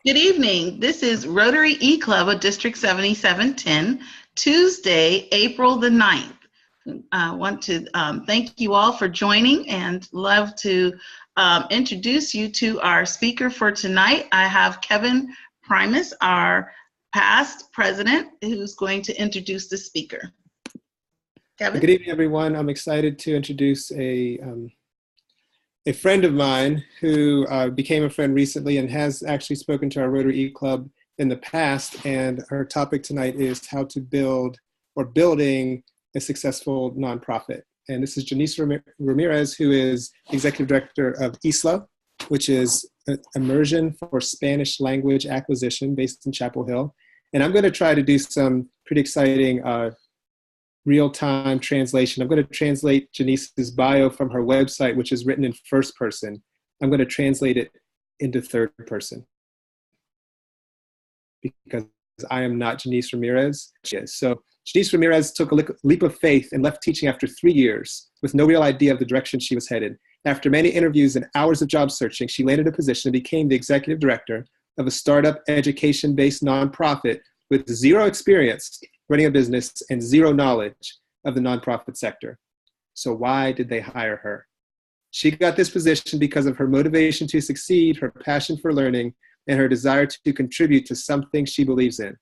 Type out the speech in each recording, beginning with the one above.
Good evening. This is Rotary E-Club of District 7710, Tuesday, April the 9th. I want to thank you all for joining and love to introduce you to our speaker for tonight. I have Kevin Primus, our past president, who's going to introduce the speaker. Kevin? Good evening, everyone. I'm excited to introduce a friend of mine who became a friend recently and has actually spoken to our Rotary E-Club in the past. And her topic tonight is how to build or building a successful nonprofit. And this is Jenice Ramirez, who is Executive Director of ISLA, which is Immersion for Spanish Language Acquisition based in Chapel Hill. And I'm going to try to do some pretty exciting real-time translation. I'm going to translate Jenice's bio from her website, which is written in first person. I'm going to translate it into third person because I am not Jenice Ramirez. She is. So Jenice Ramirez took a leap of faith and left teaching after 3 years with no real idea of the direction she was headed. After many interviews and hours of job searching, she landed a position and became the executive director of a startup education-based nonprofit with zero experience running a business and zero knowledge of the nonprofit sector. So why did they hire her? She got this position because of her motivation to succeed, her passion for learning, and her desire to contribute to something she believes in.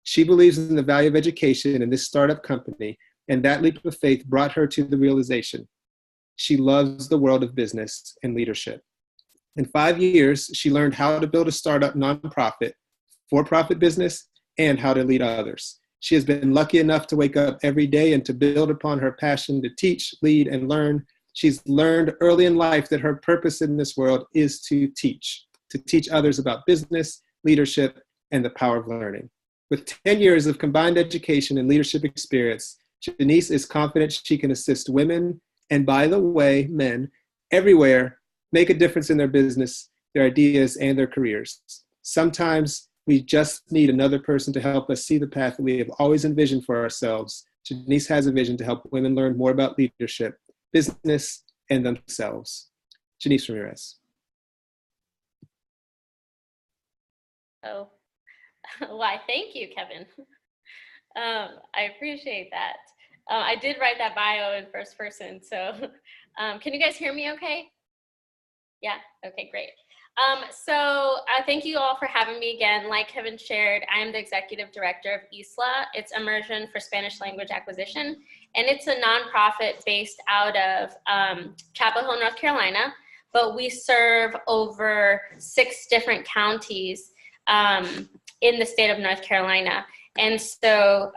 She believes in the value of education in this startup company, and that leap of faith brought her to the realization. She loves the world of business and leadership. In 5 years, she learned how to build a startup nonprofit, for-profit business, and how to lead others. She has been lucky enough to wake up every day and to build upon her passion to teach, lead, and learn. She's learned early in life that her purpose in this world is to teach others about business, leadership, and the power of learning. With 10 years of combined education and leadership experience, Jenice is confident she can assist women, and by the way, men, everywhere, make a difference in their business, their ideas, and their careers. Sometimes we just need another person to help us see the path that we have always envisioned for ourselves. Jenice has a vision to help women learn more about leadership, business, and themselves. Jenice Ramirez. Oh, why, thank you, Kevin. I appreciate that. I did write that bio in first person, so can you guys hear me okay? Yeah, okay, great. Thank you all for having me again. Like Kevin shared, I am the executive director of ISLA. It's Immersion for Spanish Language Acquisition, and it's a nonprofit based out of Chapel Hill, North Carolina, but we serve over 6 different counties in the state of North Carolina. And so,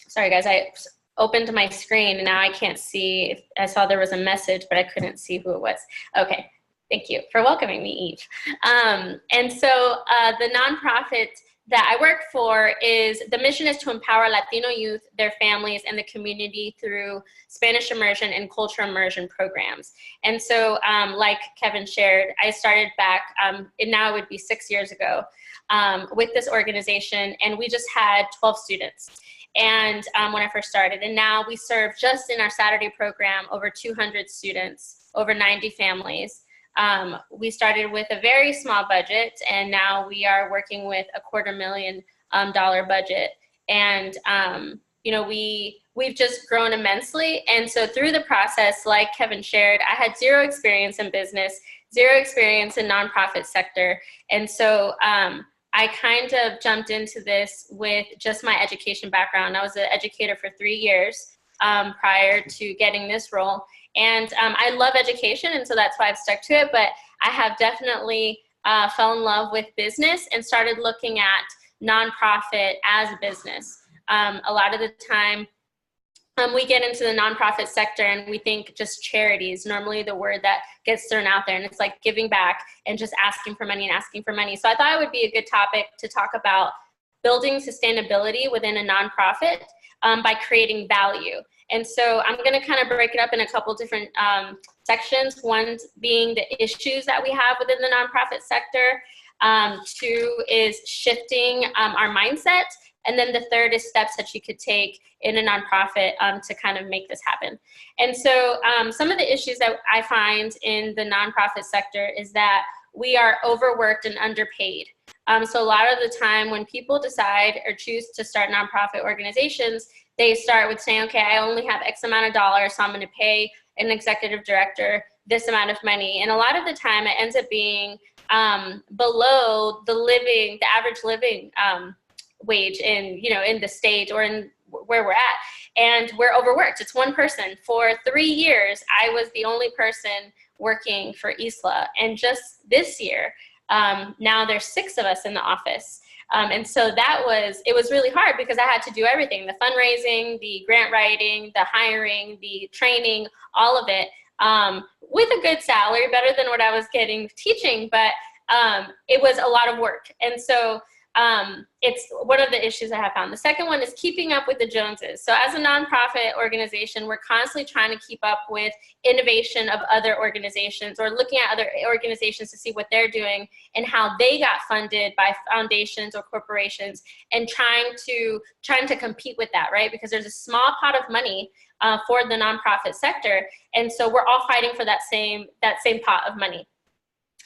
sorry guys, I opened my screen and now I can't see. I saw there was a message, but I couldn't see who it was. Okay. Thank you for welcoming me, Eve. The nonprofit that I work for the mission is to empower Latino youth, their families, and the community through Spanish immersion and culture immersion programs. And so, like Kevin shared, I started back, and now it would be 6 years ago, with this organization, and we just had 12 students. And when I first started, and now we serve just in our Saturday program over 200 students, over 90 families. We started with a very small budget, and now we are working with a $250,000 budget. And we've just grown immensely. And so through the process, like Kevin shared, I had zero experience in business, zero experience in nonprofit sector. And so I kind of jumped into this with just my education background. I was an educator for 3 years prior to getting this role. And I love education, and so that's why I've stuck to it. But I have definitely fell in love with business and started looking at nonprofit as a business. A lot of the time, we get into the nonprofit sector and we think just charities, normally the word that gets thrown out there, and it's like giving back and just asking for money and asking for money. So I thought it would be a good topic to talk about building sustainability within a nonprofit by creating value. And so I'm going to kind of break it up in a couple different sections. One being the issues that we have within the nonprofit sector. 2 is shifting our mindset. And then the third is steps that you could take in a nonprofit to kind of make this happen. And so some of the issues that I find in the nonprofit sector is that we are overworked and underpaid. So a lot of the time when people decide or choose to start nonprofit organizations, they start with saying, okay, I only have X amount of dollars, so I'm going to pay an executive director this amount of money. And a lot of the time it ends up being below the average living wage in, in the state or in where we're at. And we're overworked. It's one person. For 3 years, I was the only person working for ISLA. And just this year, now there's 6 of us in the office. And so it was really hard because I had to do everything, the fundraising, the grant writing, the hiring, the training, all of it, with a good salary, better than what I was getting teaching, but it was a lot of work. And so it's one of the issues I have found. The second one is keeping up with the Joneses. So as a nonprofit organization, we're constantly trying to keep up with innovation of other organizations or looking at other organizations to see what they're doing and how they got funded by foundations or corporations, and trying to compete with that, right? Because there's a small pot of money for the nonprofit sector. And so we're all fighting for that same pot of money.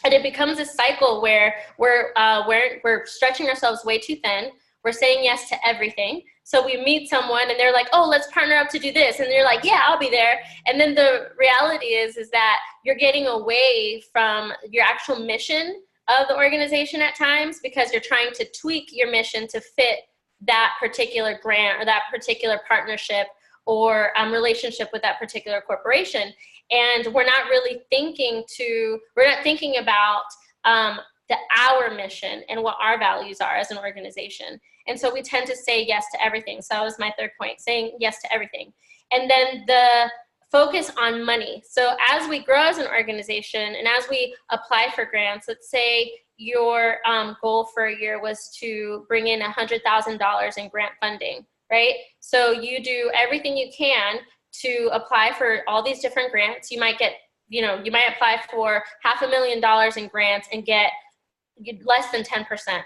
And it becomes a cycle where we're stretching ourselves way too thin. We're saying yes to everything. So we meet someone and they're like, oh, let's partner up to do this. And they're like, yeah, I'll be there. And then the reality is that you're getting away from your actual mission of the organization at times because you're trying to tweak your mission to fit that particular grant or that particular partnership or relationship with that particular corporation. And we're not really thinking about our mission and what our values are as an organization. And so we tend to say yes to everything. So that was my third point, saying yes to everything. And then the focus on money. So as we grow as an organization and as we apply for grants, let's say your goal for a year was to bring in $100,000 in grant funding, right? So you do everything you can to apply for all these different grants. You might get, you might apply for $500,000 in grants and get less than 10%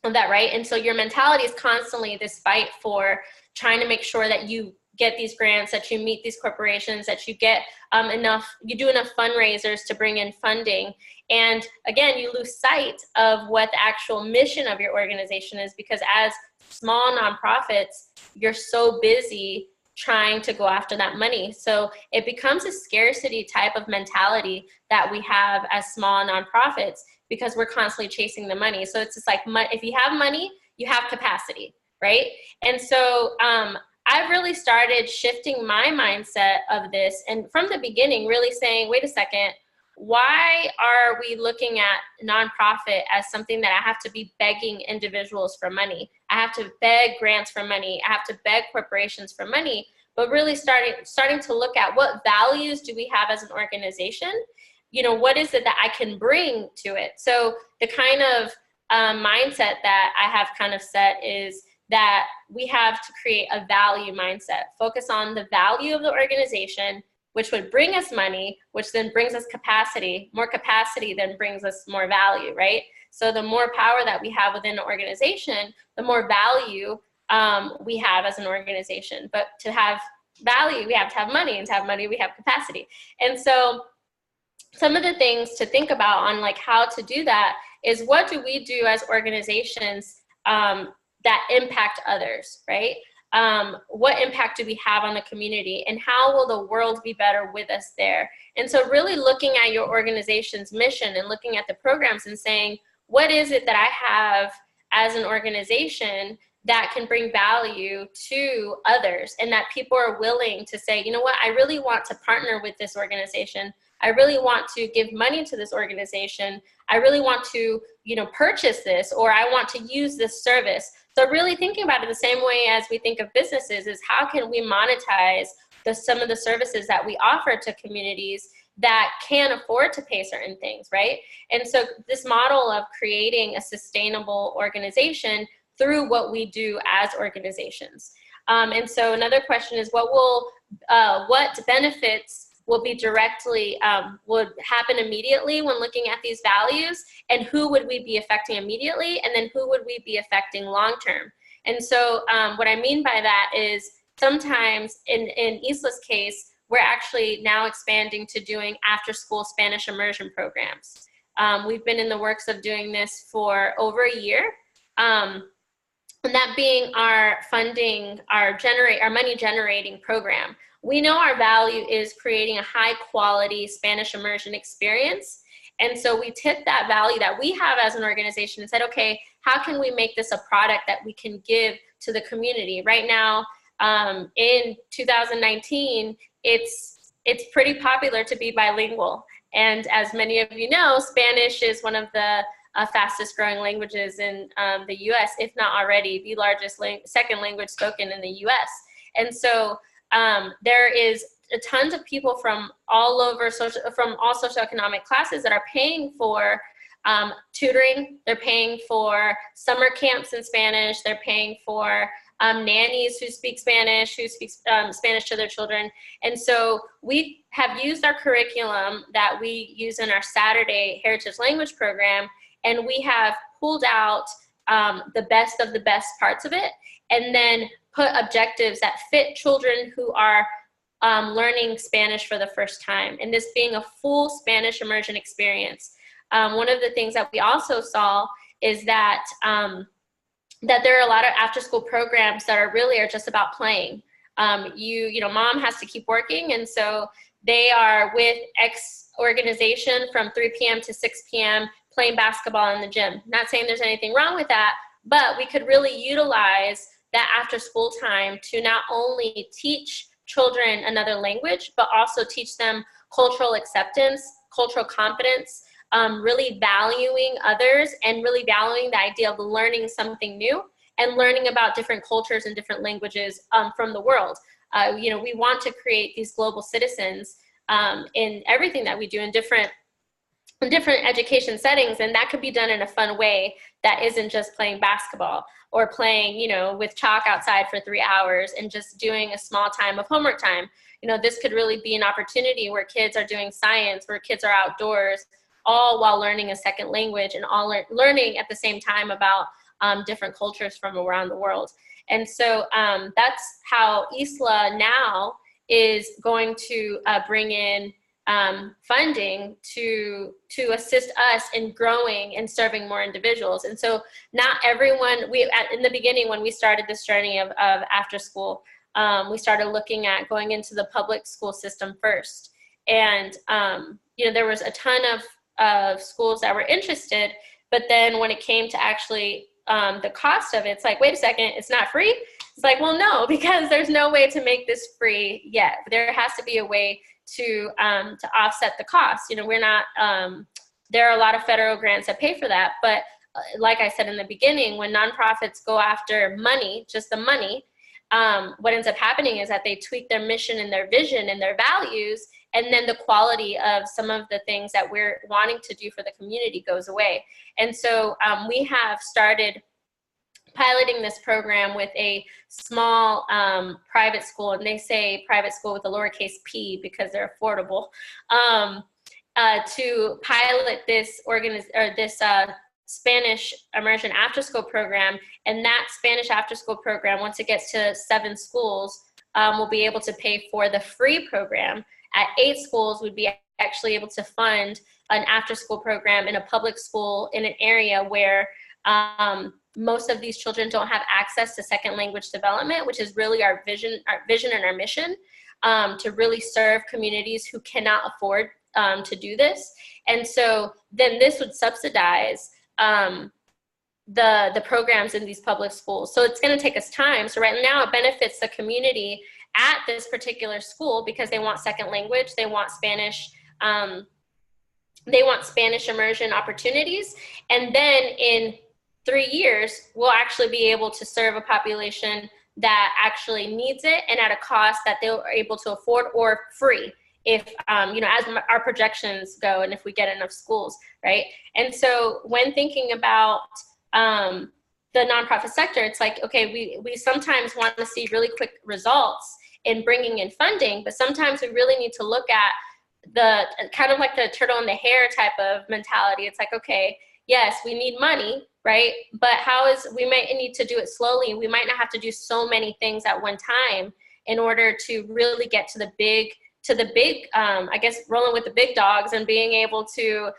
of that, right? And so your mentality is constantly this fight for trying to make sure that you get these grants, that you meet these corporations, that you get you do enough fundraisers to bring in funding. And again, you lose sight of what the actual mission of your organization is, because as small nonprofits, you're so busy trying to go after that money. So it becomes a scarcity type of mentality that we have as small nonprofits because we're constantly chasing the money. So it's just like, if you have money, you have capacity, right? And so I've really started shifting my mindset of this, and from the beginning really saying, wait a second, why are we looking at nonprofit as something that I have to be begging individuals for money? I have to beg grants for money. I have to beg corporations for money, but really starting to look at what values do we have as an organization? What is it that I can bring to it? So the kind of mindset that I have kind of set is that we have to create a value mindset, focus on the value of the organization, which would bring us money, which then brings us capacity. More capacity then brings us more value, right? So the more power that we have within an organization, the more value we have as an organization. But to have value, we have to have money, and to have money, we have capacity. And so some of the things to think about on like how to do that is, what do we do as organizations that impact others, right? What impact do we have on the community, and how will the world be better with us there? And so really looking at your organization's mission and looking at the programs and saying, what is it that I have as an organization that can bring value to others, and that people are willing to say, you know what, I really want to partner with this organization. I really want to give money to this organization. I really want to, purchase this, or I want to use this service. So really thinking about it the same way as we think of businesses is, how can we monetize some of the services that we offer to communities that can't afford to pay certain things, right? And so this model of creating a sustainable organization through what we do as organizations. And so another question is, what benefits will be directly, would happen immediately when looking at these values, and who would we be affecting immediately, and then who would we be affecting long-term? And so what I mean by that is, sometimes in ISLA's case, we're actually now expanding to doing after-school Spanish immersion programs. We've been in the works of doing this for over a year. And that being our funding, our money generating program. We know our value is creating a high quality Spanish immersion experience. And so we took that value that we have as an organization and said, okay, how can we make this a product that we can give to the community? Right now, in 2019, it's pretty popular to be bilingual. And as many of you know, Spanish is one of the fastest growing languages in the US, if not already the largest second language spoken in the US. And so there is tons of people from all over, from all socioeconomic classes that are paying for tutoring. They're paying for summer camps in Spanish. They're paying for nannies who speak Spanish, who speak Spanish to their children. And so we have used our curriculum that we use in our Saturday Heritage Language program, and we have pulled out the best of the best parts of it, and then put objectives that fit children who are learning Spanish for the first time, and this being a full Spanish immersion experience. One of the things that we also saw is that that there are a lot of after-school programs that are just about playing. You know, mom has to keep working, and so they are with X organization from 3 p.m. to 6 p.m. playing basketball in the gym. Not saying there's anything wrong with that, but we could really utilize that after-school time to not only teach children another language, but also teach them cultural acceptance, cultural competence, really valuing others, and really valuing the idea of learning something new and learning about different cultures and different languages from the world. You know, we want to create these global citizens in everything that we do in different education settings, and that could be done in a fun way that isn't just playing basketball or playing, you know, with chalk outside for 3 hours and just doing a small time of homework time. You know, this could really be an opportunity where kids are doing science, where kids are outdoors, all while learning a second language and all learning at the same time about different cultures from around the world. And so that's how ISLA now is going to bring in funding to assist us in growing and serving more individuals. And so not everyone, in the beginning when we started this journey of after school, we started looking at going into the public school system first. And you know, there was a ton of schools that were interested, but then when it came to actually the cost of it, it's like, wait a second, it's not free? It's like, well, no, because there's no way to make this free yet. There has to be a way to offset the cost. You know, we're not, there are a lot of federal grants that pay for that, but like I said in the beginning, when nonprofits go after money, just the money, what ends up happening is that they tweak their mission and their vision and their values, and then the quality of some of the things that we're wanting to do for the community goes away. And so we have started piloting this program with a small private school, and they say private school with a lowercase p because they're affordable, to pilot this Spanish immersion after school program. And that Spanish after school program, once it gets to 7 schools, will be able to pay for the free program. At 8 schools, we'd be actually able to fund an after school program in a public school in an area where most of these children don't have access to second language development, which is really our vision and our mission, to really serve communities who cannot afford to do this. And so then this would subsidize the programs in these public schools. So it's going to take us time. So right now it benefits the community at this particular school because they want second language, they want Spanish immersion opportunities. And then in 3 years, we'll actually be able to serve a population that actually needs it and at a cost that they are able to afford or free if, you know, as our projections go and if we get enough schools, right? And so when thinking about the nonprofit sector, it's like, okay, we sometimes want to see really quick results in bringing in funding, but sometimes we really need to look at the kind of like the turtle and the hare type of mentality. It's like, okay, yes, we need money, right? But we might need to do it slowly. We might not have to do so many things at one time in order to really get to the big, I guess, rolling with the big dogs and being able to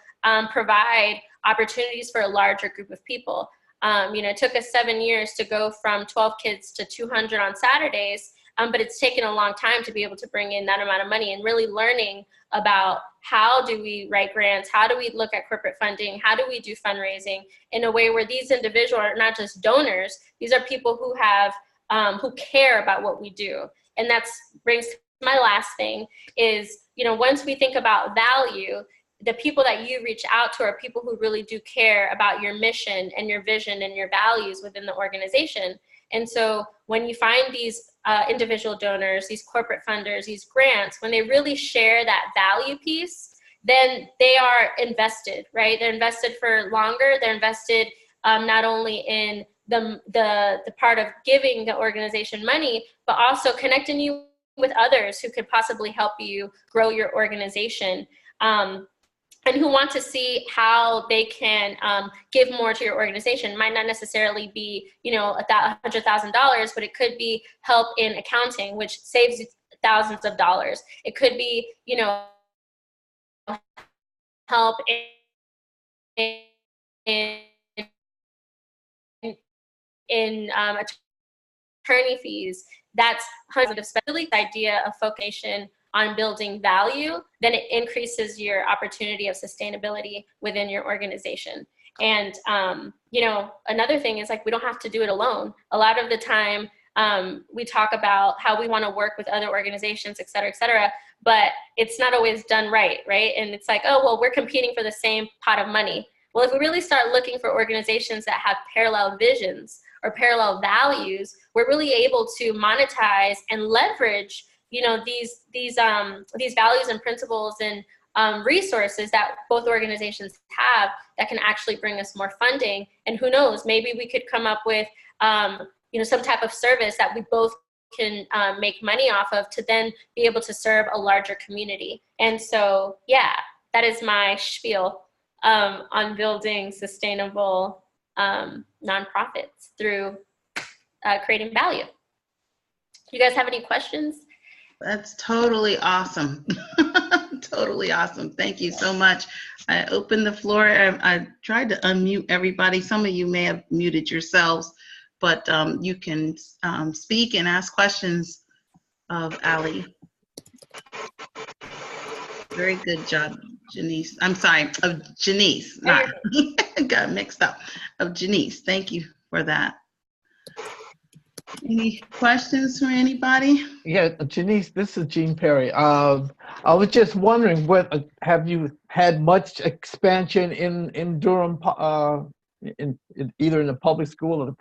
provide opportunities for a larger group of people. It took us 7 years to go from 12 kids to 200 on Saturdays, but it's taken a long time to be able to bring in that amount of money, and really learning about how do we write grants, how do we look at corporate funding, how do we do fundraising in a way where these individuals are not just donors, these are people who have, who care about what we do. And that brings to my last thing is, once we think about value, the people that you reach out to are people who really do care about your mission and your vision and your values within the organization. And so when you find these individual donors, these corporate funders, these grants, when they really share that value piece, then they are invested, right? They're invested for longer. They're invested not only in the part of giving the organization money, but also connecting you with others who could possibly help you grow your organization. And who want to see how they can give more to your organization. It might not necessarily be, $100,000, but it could be help in accounting, which saves you thousands of dollars. It could be, help in attorney fees. That's hundreds, especially the idea of focusing on building value, then it increases your opportunity of sustainability within your organization. And, another thing is we don't have to do it alone. A lot of the time, we talk about how we want to work with other organizations, et cetera, but it's not always done right? And it's we're competing for the same pot of money. Well, if we really start looking for organizations that have parallel visions or parallel values, we're really able to monetize and leverage these values and principles and resources that both organizations have that can actually bring us more funding. And who knows, maybe we could come up with some type of service that we both can make money off of to then be able to serve a larger community. And so, that is my spiel on building sustainable nonprofits through creating value. You guys have any questions? That's totally awesome. Totally awesome. Thank you so much. I opened the floor. I tried to unmute everybody. Some of you may have muted yourselves, but you can speak and ask questions of Ali. Very good job, Jenice. I'm sorry, of Jenice. Not got mixed up. Of Jenice. Thank you for that. Any questions for anybody? Yeah, Jenice, this is Gene Perry. I was just wondering, have you had much expansion in Durham, either in the public school or the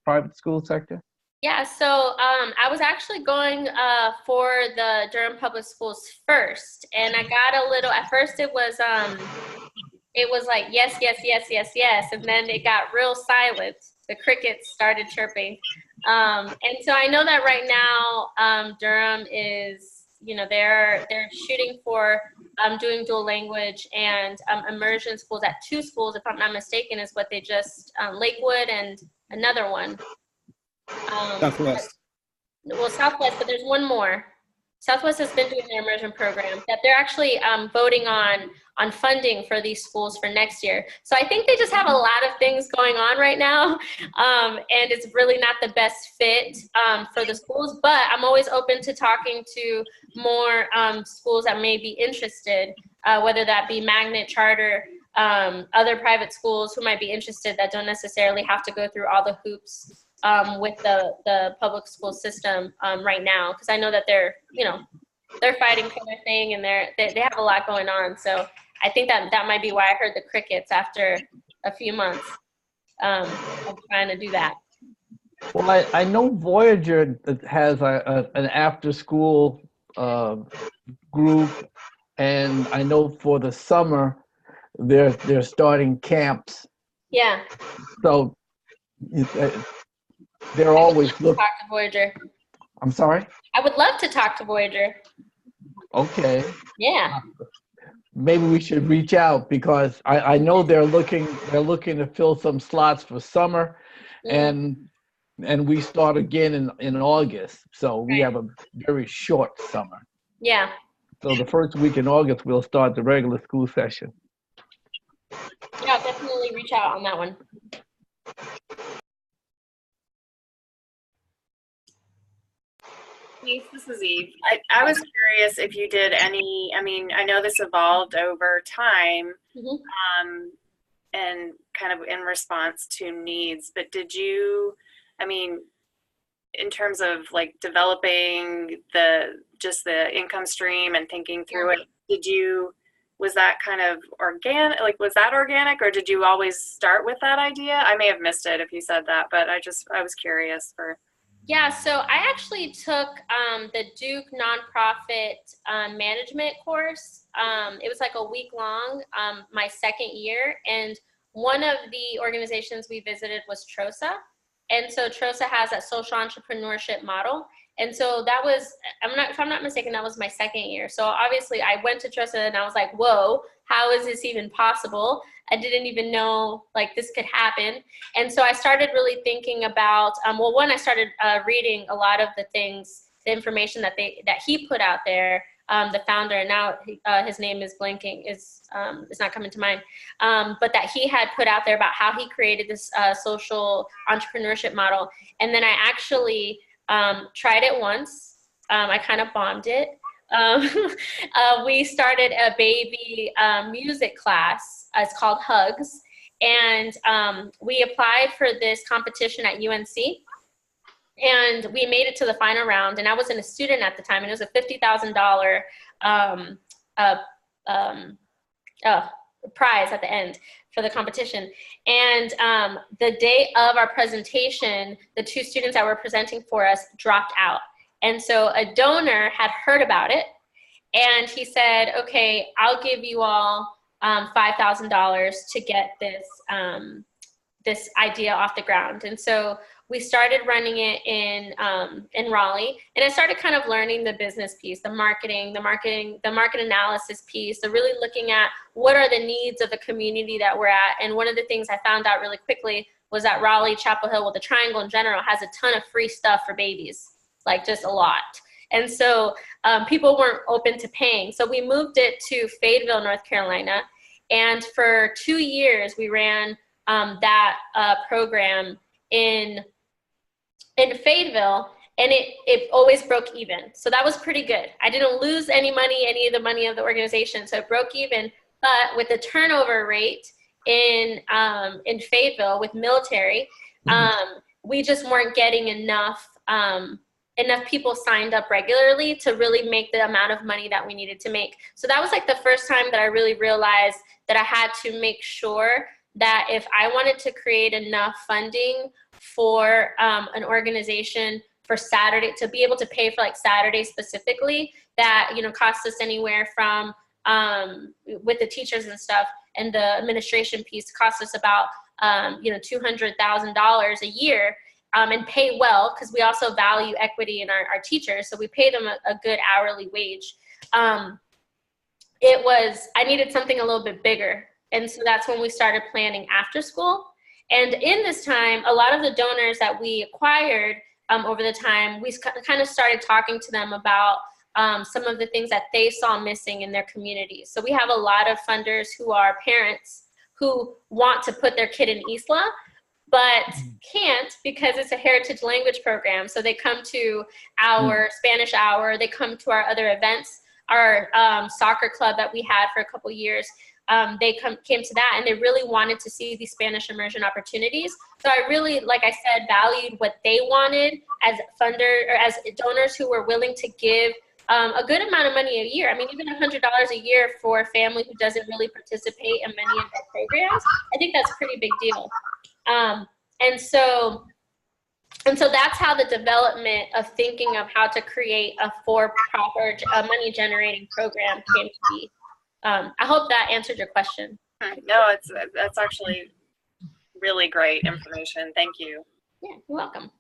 private school sector? Yeah, so I was actually going for the Durham Public Schools first, and I got a little. At first, it was like yes, yes, yes, yes, yes, and then it got real silent. The crickets started chirping. And so I know that right now Durham is, they're shooting for doing dual language and immersion schools at 2 schools, if I'm not mistaken, is what they just, Lakewood and another one. Southwest. Well, Southwest, but there's one more. Southwest has been doing their immersion program that they're actually voting on funding for these schools for next year. So I think they just have a lot of things going on right now, and it's really not the best fit for the schools, but I'm always open to talking to more schools that may be interested, whether that be magnet, charter, other private schools who might be interested that don't necessarily have to go through all the hoops with the public school system right now, because I know that they're fighting for their thing, and they have a lot going on. So I think that might be why I heard the crickets after a few months of trying to do that. Well, I know Voyager has an after-school group, and I know for the summer they're starting camps. Yeah. So they're always looking. Talk to Voyager. I'm sorry? I would love to talk to Voyager. Okay. Yeah. Maybe we should reach out, because I know they're looking to fill some slots for summer, and we start again in August. So we have a very short summer. Yeah. So the first week in August we'll start the regular school session. Yeah, definitely reach out on that one. Denise, this is Eve. I was curious if you did any, I mean, I know this evolved over time, and kind of in response to needs, but did you, I mean, in terms of like developing just the income stream and thinking through it, was that kind of organic, like was that organic, or did you always start with that idea? I may have missed it if you said that, but I was curious for. Yeah, so I actually took the Duke nonprofit management course. It was like a week long, my second year, and one of the organizations we visited was TROSA. And so TROSA has that social entrepreneurship model. And so that was, if I'm not mistaken, that was my second year. So obviously I went to TROSA and I was like, whoa, how is this even possible? I didn't even know like this could happen. And so I started really thinking about, one, I started reading a lot of the things, the information that he put out there, the founder, and now his name is blanking, it's not coming to mind, but that he had put out there about how he created this social entrepreneurship model. And then I actually tried it once. I kind of bombed it. We started a baby music class. It's called Hugs. And we applied for this competition at UNC. And we made it to the final round. And I wasn't a student at the time. And it was a $50,000 prize at the end for the competition. And the day of our presentation, the two students that were presenting for us dropped out. And so a donor had heard about it, and he said, okay, I'll give you all $5,000 to get this idea off the ground. And so we started running it in Raleigh, and I started kind of learning the business piece, the market analysis piece, the really looking at what are the needs of the community that we're at. And one of the things I found out really quickly was that Raleigh, Chapel Hill, well, the Triangle in general has a ton of free stuff for babies, like just a lot. And so people weren't open to paying. So we moved it to Fayetteville, North Carolina. And for 2 years, we ran that program in Fayetteville, and it always broke even. So that was pretty good. I didn't lose any of the money of the organization, so it broke even. But with the turnover rate in Fayetteville with military, we just weren't getting enough people signed up regularly to really make the amount of money that we needed to make. So that was like the first time that I really realized that I had to make sure that if I wanted to create enough funding for an organization for Saturday, to be able to pay for like Saturday specifically, that, cost us anywhere from, with the teachers and stuff and the administration piece, cost us about, $200,000 a year, and pay well, because we also value equity in our teachers. So we pay them a good hourly wage. I needed something a little bit bigger. And so that's when we started planning after school. And in this time, a lot of the donors that we acquired over the time, we kind of started talking to them about some of the things that they saw missing in their communities. So we have a lot of funders who are parents who want to put their kid in ISLA, but can't because it's a heritage language program. So they come to our Spanish hour, they come to our other events, our soccer club that we had for a couple years. They came to that, and they really wanted to see these Spanish immersion opportunities. So I really, like I said, valued what they wanted as as donors who were willing to give a good amount of money a year. I mean, even $100 a year for a family who doesn't really participate in many of our programs, I think that's a pretty big deal. And so that's how the development of thinking of how to create a for-profit money generating program came to be. I hope that answered your question. No, that's actually really great information. Thank you. Yeah, you're welcome.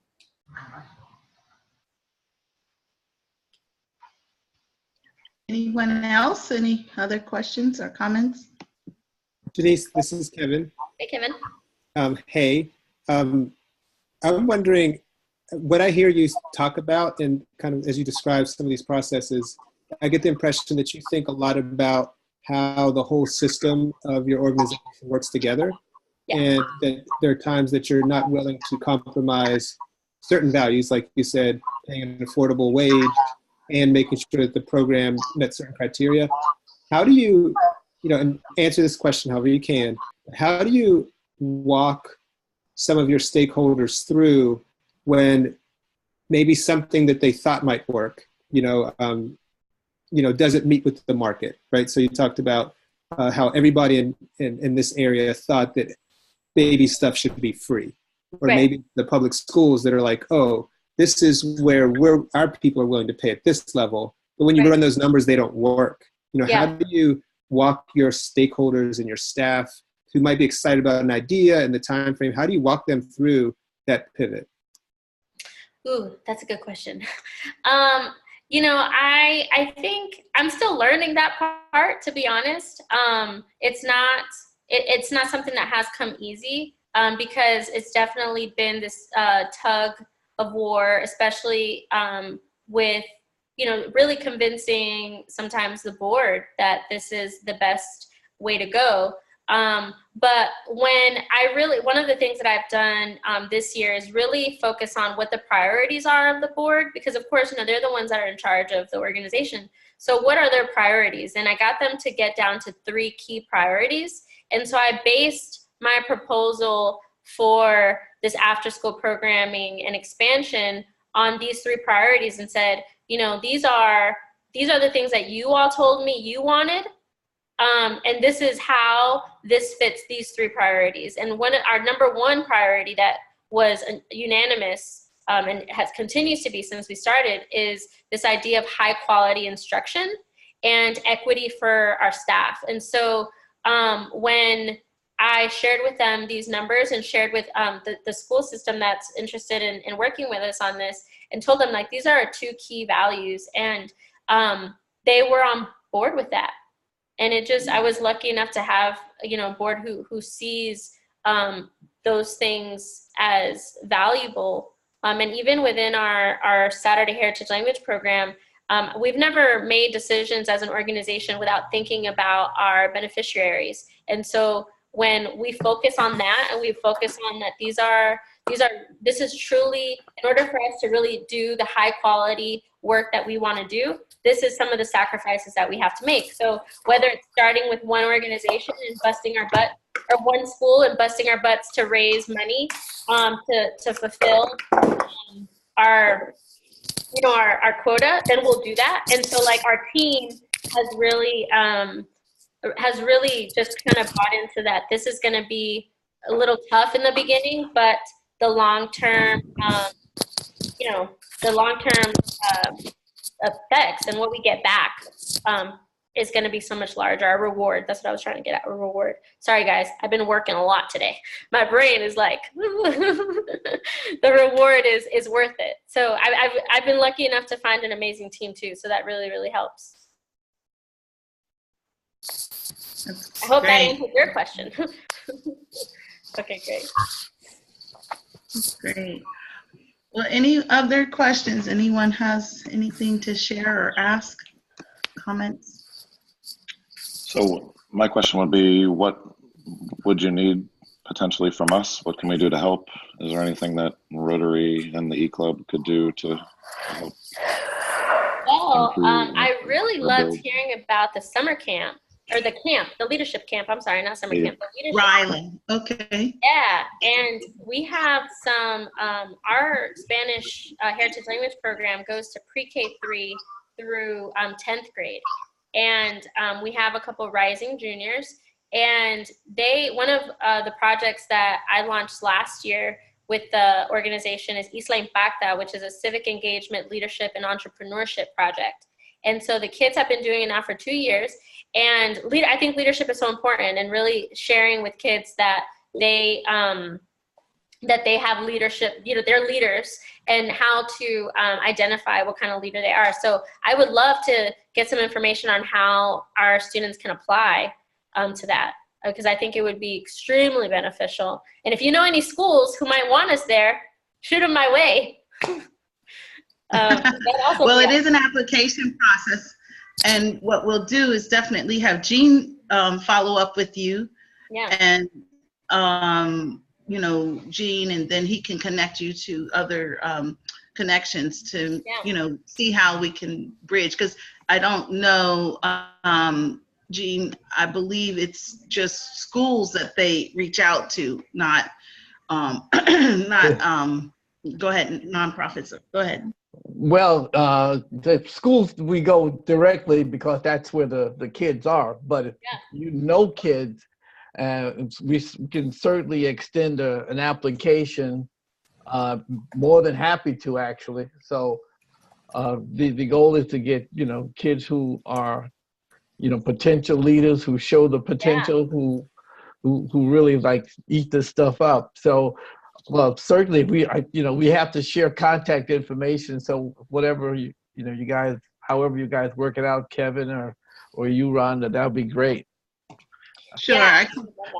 Anyone else? Any other questions or comments? Jenice, this is Kevin. Hey, Kevin. Hey, I'm wondering, what I hear you talk about, and kind of as you describe some of these processes, I get the impression that you think a lot about how the whole system of your organization works together. Yeah. And that there are times that you're not willing to compromise certain values, like you said, paying an affordable wage and making sure that the program met certain criteria. How do you, and answer this question however you can, how do you walk some of your stakeholders through when maybe something that they thought might work, doesn't meet with the market, right? So you talked about how everybody in this area thought that baby stuff should be free, or Right. maybe the public schools that are like, oh, this is where our people are willing to pay at this level. But when you Right. run those numbers, they don't work. Yeah. How do you walk your stakeholders and your staff who might be excited about an idea and the time frame? How do you walk them through that pivot? Ooh, that's a good question. I think I'm still learning that part, to be honest. It's not something that has come easy, because it's definitely been this tug of war, especially with, really convincing sometimes the board that this is the best way to go. But one of the things that I've done this year is really focus on what the priorities are of the board, because of course, they're the ones that are in charge of the organization. So what are their priorities? And I got them to get down to 3 key priorities. And so I based my proposal for this after school programming and expansion on these 3 priorities and said, these are the things that you all told me you wanted. And this is how this fits these 3 priorities. And our number 1 priority that was unanimous and continues to be since we started is this idea of high quality instruction and equity for our staff. And so when I shared with them these numbers and shared with the school system that's interested in working with us on this, and told them these are our 2 key values, and they were on board with that. And I was lucky enough to have, a board who sees those things as valuable. And even within our Saturday Heritage Language program, we've never made decisions as an organization without thinking about our beneficiaries. And so when we focus on that, and we focus on that this is truly, in order for us to really do the high quality work that we want to do, this is some of the sacrifices that we have to make. So whether it's starting with one organization and busting our butt, or one school and busting our butts to raise money to fulfill our quota, then we'll do that. And so our team has really just kind of bought into that. This is going to be a little tough in the beginning, but the long-term, effects and what we get back is going to be so much larger. Our reward, that's what I was trying to get at, a reward. Sorry guys, I've been working a lot today. My brain is like, the reward is worth it. So I've been lucky enough to find an amazing team too. So that really, really helps. I hope that answers your question. Okay, great. That's great. Well, any other questions? Anyone has anything to share or ask? Comments? So my question would be, what would you need potentially from us? What can we do to help? Is there anything that Rotary and the E-Club could do to help? Well, I really loved hearing about the summer camp, or the leadership camp. I'm sorry, not summer camp, but leadership. Ryland, okay. Yeah, and we have some, our Spanish Heritage Language program goes to pre-K3 through 10th grade. And we have a couple rising juniors, and one of the projects that I launched last year with the organization is ISLA Impacta, which is a civic engagement, leadership, and entrepreneurship project. And so the kids have been doing it now for 2 years. And I think leadership is so important, and really sharing with kids that they have leadership, they're leaders, and how to identify what kind of leader they are. So I would love to get some information on how our students can apply to that, because I think it would be extremely beneficial. And if you know any schools who might want us there, shoot them my way. Well, it is an application process. And what we'll do is definitely have Jean follow up with you. Yeah. And, you know, Jean, and then he can connect you to other connections to, you know, see how we can bridge. Because I don't know, Jean, I believe it's just schools that they reach out to, not, not, go ahead, nonprofits. Go ahead. Well, the schools, we go directly because that's where the kids are. But if you know kids, we can certainly extend an application. More than happy to, actually. So the goal is to get, you know, kids who are, you know, potential leaders, who show the potential, who really like eat this stuff up. So, well, certainly we have to share contact information. So whatever you guys, however you guys work it out, Kevin or you, Rhonda, that would be great. Sure. Yeah.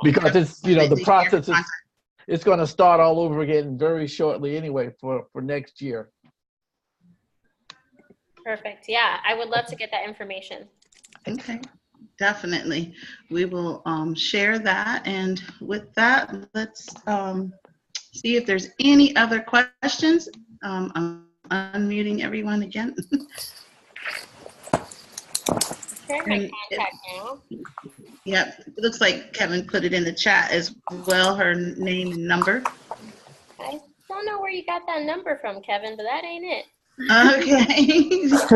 Because it's, you know, the process is, it's going to start all over again very shortly anyway for next year. Perfect. Yeah, I would love to get that information. Okay, definitely. We will share that. And with that, let's see if there's any other questions. I'm unmuting everyone again. Share my contact now. Yep, it looks like Kevin put it in the chat as well, her name and number. I don't know where you got that number from, Kevin, but that ain't it. Okay. He said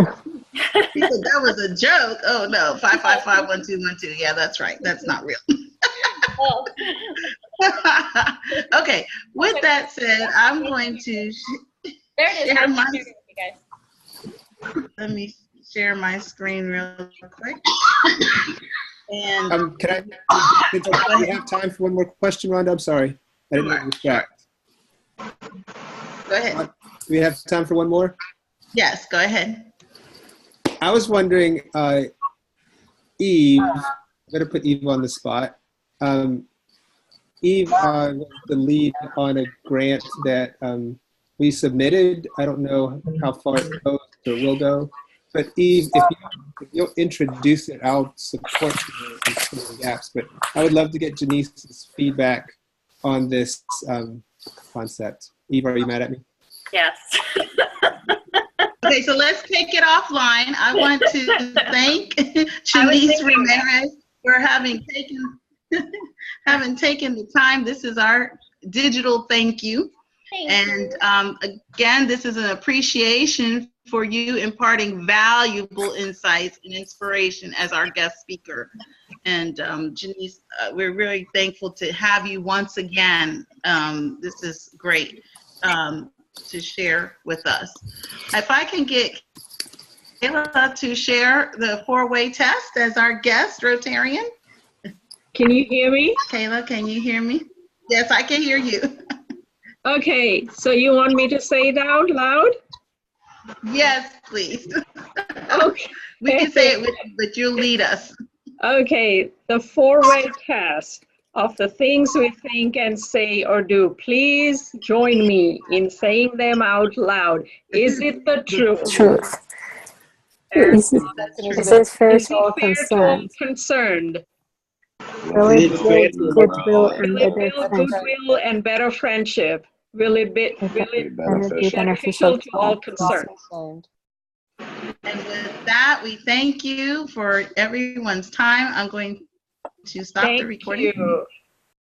that was a joke. Oh no, 555-1212. Yeah, that's right. That's not real. Oh. Okay. With that said, I'm going to there it is. share my. You guys. Let me share my screen real quick. And can I have time for one more question, Rhonda? I'm sorry. I didn't know that. Go ahead. Do we have time for one more? Yes, go ahead. I was wondering, Eve, I'm going to put Eve on the spot. Eve was the lead on a grant that we submitted. I don't know how far it goes or will go. But Eve, if you'll introduce it, I'll support you in some of the gaps. But I would love to get Jenice's feedback on this concept. Eve, are you mad at me? Yes. Okay, so let's take it offline. I want to thank Jenice Ramirez for having taken the time. This is our digital thank you. And again, this is an appreciation for you imparting valuable insights and inspiration as our guest speaker. And Jenice, we're really thankful to have you once again. This is great to share with us. If I can get Kayla to share the 4-way test as our guest Rotarian. Can you hear me? Kayla, can you hear me? Yes, I can hear you. Okay, so you want me to say it out loud? Yes, please. Okay. We can say it with you, but you'll lead us. Okay, the 4-way test of the things we think and say or do. Please join me in saying them out loud. Is it the truth? Truth. Is it fair to all concerned? Will it build goodwill and Will it better build friendship? goodwill and better friendship? Will it be beneficial to all concerned? And with that, we thank you for everyone's time. I'm going to stop the recording. Thank you.